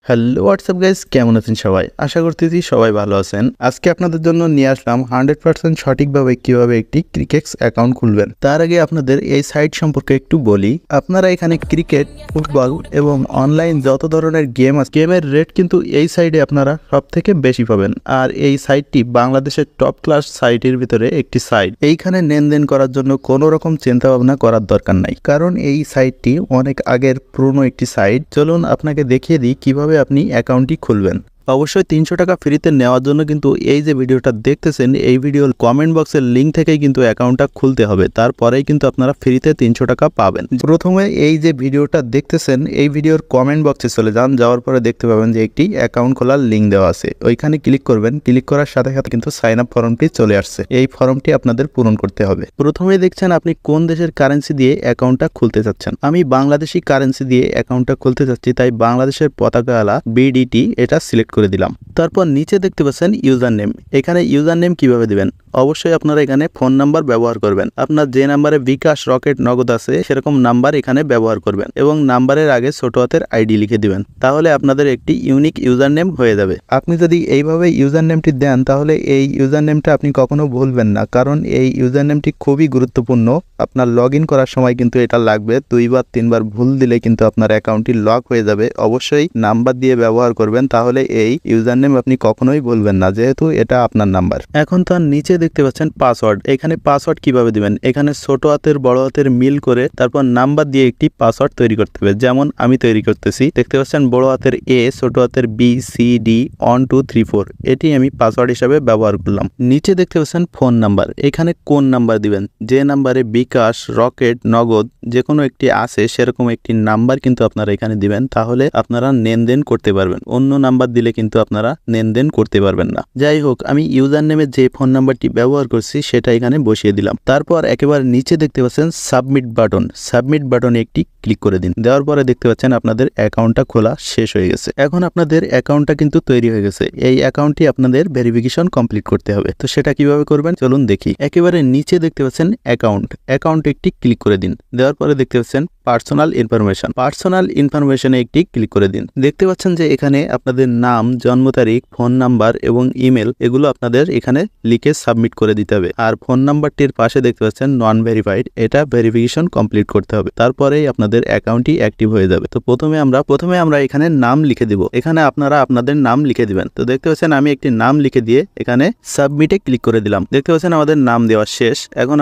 Hello WhatsApp guys, কেমন আছেন সবাই? আশা করতেছি সবাই ভালো আছেন। আজকে আপনাদের জন্য নিয়ে আসলাম 100% সঠিকভাবে কিভাবে একটি ক্রিকেক্স অ্যাকাউন্ট খুলবেন। তার আগে আপনাদের এই সাইট সম্পর্কে একটু বলি। আপনারা এখানে ক্রিকেট, ফুটবল এবং অনলাইন যত ধরনের গেম আছে, গেমের রেট কিন্তু এই সাইডে আপনারা সব থেকে বেশি পাবেন। আর এই সাইটটি বাংলাদেশের টপ ক্লাস সাইটের ভিতরে একটি সাইট। এইখানে লেনদেন করার জন্য কোনো রকম চিন্তা ভাবনা করার দরকার নাই, কারণ এই সাইটটি অনেক আগের পুরনো একটি সাইট। চলুন আপনাকে দেখিয়ে দিই কিভাবে আপনি অ্যাকাউন্টটি খুলবেন। অবশ্যই 300 টাকা ফ্রিতে নেওয়ার জন্য কিন্তু এই যে ভিডিওটা দেখতেছেন, এই ভিডিওর কমেন্ট বক্সের লিঙ্ক থেকেই কিন্তু অ্যাকাউন্টটা খুলতে হবে। তারপরেই কিন্তু আপনারা ফ্রিতে 300 টাকা পাবেন। প্রথমে এই যে ভিডিওটা দেখতেছেন, এই ভিডিওর কমেন্ট বক্সে চলে যান। যাওয়ার পরে দেখতে পাবেন যে একটি অ্যাকাউন্ট খোলার লিঙ্ক দেওয়া আছে। ওইখানে ক্লিক করবেন। ক্লিক করার সাথে সাথে কিন্তু সাইন আপ ফর্মটি চলে আসছে। এই ফর্মটি আপনাদের পূরণ করতে হবে। প্রথমেই দেখছেন আপনি কোন দেশের কারেন্সি দিয়ে অ্যাকাউন্টটা খুলতে চাচ্ছেন। আমি বাংলাদেশি কারেন্সি দিয়ে অ্যাকাউন্টটা খুলতে চাচ্ছি, তাই বাংলাদেশের পতাকাওয়ালা বিডিটি এটা সিলেক্ট করে দিলাম। তারপর নিচে দেখতে পাচ্ছেন ইউজার নেম। এখানে ইউজার নেম কিভাবে দিবেন? অবশ্যই আপনারা এখানে ফোন নাম্বার ব্যবহার করবেন। আপনার যে নাম্বারে বিকাশ, রকেট, নগদ আছে সেরকম নাম্বার এখানে ব্যবহার করবেন এবং নাম্বারের আগে ছোট হাতের আইডি লিখে দিবেন। তাহলে আপনাদের একটি ইউনিক ইউজার নেম হয়ে যাবে। আপনি যদি এইভাবে ইউজার নেমটি দেন তাহলে এই ইউজার নেমটা আপনি কখনো ভুলবেন না, কারণ এই ইউজার নেমটি খুবই গুরুত্বপূর্ণ। আপনার লগ ইন করার সময় কিন্তু এটা লাগবে। 2বার 3বার ভুল দিলে কিন্তু আপনার অ্যাকাউন্টটি লক হয়ে যাবে। অবশ্যই নাম্বার দিয়ে ব্যবহার করবেন, তাহলে এই ইউজার নেম আপনি কখনোই ভুলবেন না, যেহেতু এটা আপনার নাম্বার। এখন তার নিচে দেখতে পাচ্ছেন পাসওয়ার্ড। এখানে পাসওয়ার্ড কিভাবে দিবেন? এখানে ছোট হাতের বড় হাতের মিল করে তারপর নাম্বার দিয়ে একটি পাসওয়ার্ড তৈরি করতে হবে। যেমন আমি তৈরি করতেছি, দেখতে পাচ্ছেন বড় হাতের এ, ছোট হাতের বি, সি, ডি, 1 2 3 4, এটি আমি পাসওয়ার্ড হিসাবে ব্যবহার করলাম। নিচে দেখতে পাচ্ছেন ফোন নাম্বার। এখানে কোন নাম্বার দিবেন? যে নাম্বারে বিকাশ, রকেট, নগদ যে কোনো একটি আছে সেরকম একটি নাম্বার কিন্তু আপনারা এখানে দিবেন। তাহলে আপনারা লেনদেন করতে পারবেন। অন্য নাম্বার দিলে কিন্তু আপনারা লেনদেন করতে পারবেন না। যাই হোক, আমি ইউজার নেমে যে ফোন নাম্বারটি ব্যবহার করছি সেটা এখানে বসিয়ে দিলাম। তারপর একেবারে নিচে দেখতে পাচ্ছেন সাবমিট বাটন। সাবমিট বাটনে একটি ক্লিক করে দিন। দেওয়ার পরে দেখতে পাচ্ছেন আপনাদের অ্যাকাউন্টটা খোলা শেষ হয়ে গেছে। এখন আপনাদের অ্যাকাউন্টটা কিন্তু তৈরি হয়ে গেছে। এই অ্যাকাউন্টটি আপনাদের ভেরিফিকেশন কমপ্লিট করতে হবে। তো সেটা কিভাবে করবেন চলুন দেখি। একেবারে নিচে দেখতে পাচ্ছেন অ্যাকাউন্ট একটি ক্লিক করে দিন। দেওয়ার পরে দেখতে পাচ্ছেন পার্সোনাল ইনফরমেশন। পার্সোনাল ইনফরমেশনে একটি ক্লিক করে দিন। দেখতে পাচ্ছেন যে এখানে আপনাদের নাম, জন্ম তারিখ, ফোন নাম্বার এবং ইমেল এগুলো আপনাদের এখানে লিখে সাবমিট করে দিতে হবে। আর ফোন নাম্বারটির পাশে দেখতে পাচ্ছেন নন ভেরিফাইড, এটা ভেরিফিকেশন কমপ্লিট করতে হবে। তারপরেই আপনাদের অ্যাকাউন্টটি অ্যাক্টিভ হয়ে যাবে। তো প্রথমে আমরা এখানে নাম লিখে দিব। এখানে আপনারা আপনাদের নাম লিখে দিবেন। তো দেখতে পাচ্ছেন আমি একটি নাম লিখে দিয়ে এখানে সাবমিটে ক্লিক করে দিলাম। দেখতে পাচ্ছেন আমাদের নাম দেওয়া শেষ। এখন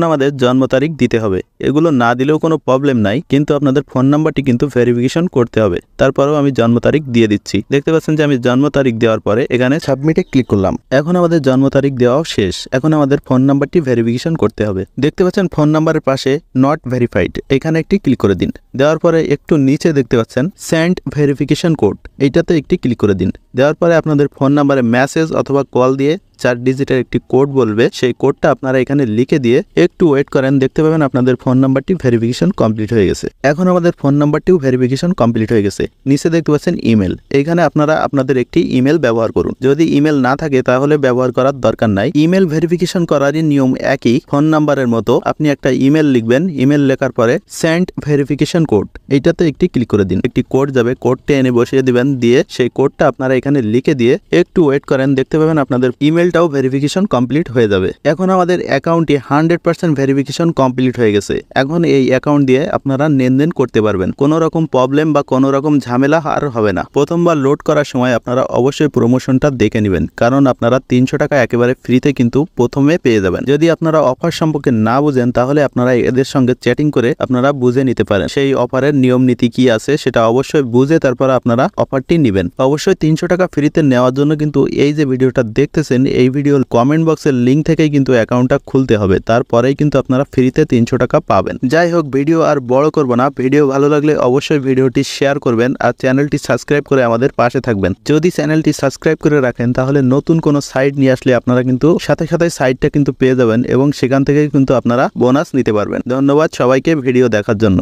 আমাদের জন্ম তারিখ দিতে হবে। এগুলো না দিলেও কোনো প্রবলেম নাই, কিন্তু আপনাদের ফোন নাম্বারটি কিন্তু ভেরিফিকেশন করতে হবে। তারপরেও আমি জন্ম তারিখ দিয়ে দিচ্ছি। দেখতে পাচ্ছেন যে আমি জন্ম তারিখ দেওয়ার পরে এখানে সাবমিটে ক্লিক করলাম। এখন আমাদের জন্ম তারিখ দেওয়াও শেষ। এখন আমাদের ফোন নাম্বারটি ভেরিফিকেশন করতে হবে। দেখতে পাচ্ছেন ফোন নাম্বারের পাশে নট ভেরিফাইড, এখানে একটি ক্লিক করে দিন। দেওয়ার পরে একটু নিচে দেখতে পাচ্ছেন সেন্ড ভেরিফিকেশন কোড, এইটাতে একটি ক্লিক করে দিন। দেওয়ার পরে আপনাদের ফোন নাম্বারে মেসেজ অথবা কল দিয়ে 4 ডিজিটের একটি কোড বলবে। সেই কোডটা আপনারা এখানে লিখে দিয়ে একটু ওয়েট করেন। দেখতে পাবেন আপনাদের ফোন নাম্বারটি ভেরিফিকেশন কমপ্লিট হয়ে গেছে। এখন আমাদের ফোন নাম্বারটিও ভেরিফিকেশন কমপ্লিট হয়ে গেছে। নিচে দেখতে পাচ্ছেন ইমেল। এখানে আপনারা আপনাদের একটি ইমেল ব্যবহার করুন। যদি ইমেল না থাকে তাহলে ব্যবহার করার দরকার নাই। ইমেল ভেরিফিকেশন করারই নিয়ম একই, ফোন নাম্বারের মতো। আপনি একটা ইমেল লিখবেন। ইমেল লেখার পরে সেন্ড ভেরিফিকেশন কোড, এইটাতে একটি ক্লিক করে দিন। একটি কোড যাবে, কোডটা এনে বসিয়ে দিবেন। দিয়ে সেই কোডটা আপনারা এখানে লিখে দিয়ে একটু ওয়েট করেন। দেখতে পাবেন আপনাদের ইমেলটাও ভেরিফিকেশন কমপ্লিট হয়ে যাবে। এখন আমাদের অ্যাকাউন্টটি 100% ভেরিফিকেশন কমপ্লিট হয়ে গেছে। এখন এই অ্যাকাউন্ট দিয়ে আপনারা লেনদেন করতে পারবেন। কোনো রকম প্রবলেম বা কোনো রকম ঝামেলা আর হবে না। প্রথমবার লোড করার সময় আপনারা অবশ্যই প্রমোশনটা দেখে নেবেন, কারণ আপনারা 300 টাকা একেবারে ফ্রিতে কিন্তু প্রথমে পেয়ে যাবেন। যদি আপনারা অফার সম্পর্কে না বুঝেন তাহলে আপনারা এদের সঙ্গে চ্যাটিং করে আপনারা বুঝে নিতে পারেন সেই অফারের নিয়ম নীতি কি আছে, সেটা অবশ্যই বুঝে তারপর আপনারা অফারটি নেবেন। অবশ্যই 300 টাকা ফ্রিতে নেওয়ার জন্য কিন্তু এই যে ভিডিওটা দেখতেছেন, এই ভিডিওর কমেন্ট বক্সের লিঙ্ক থেকেই কিন্তু অ্যাকাউন্টটা খুলতে হবে। তারপরেই কিন্তু আপনারা ফ্রিতে 300 টাকা পাবেন। যাই হোক, ভিডিও আর বড় করব না। ভিডিও ভালো লাগলে অবশ্যই ভিডিওটি শেয়ার করবেন আর চ্যানেলটি সাবস্ক্রাইব করে আমাদের পাশে থাকবেন। যদি চ্যানেলটি সাবস্ক্রাইব করে রাখেন তাহলে নতুন কোনো সাইট নিয়ে আসলে আপনারা কিন্তু সাথে সাথে সাইটটা কিন্তু পেয়ে যাবেন এবং সেখান থেকেই কিন্তু আপনারা বোনাস নিতে পারবেন। ধন্যবাদ সবাইকে ভিডিও দেখার জন্য।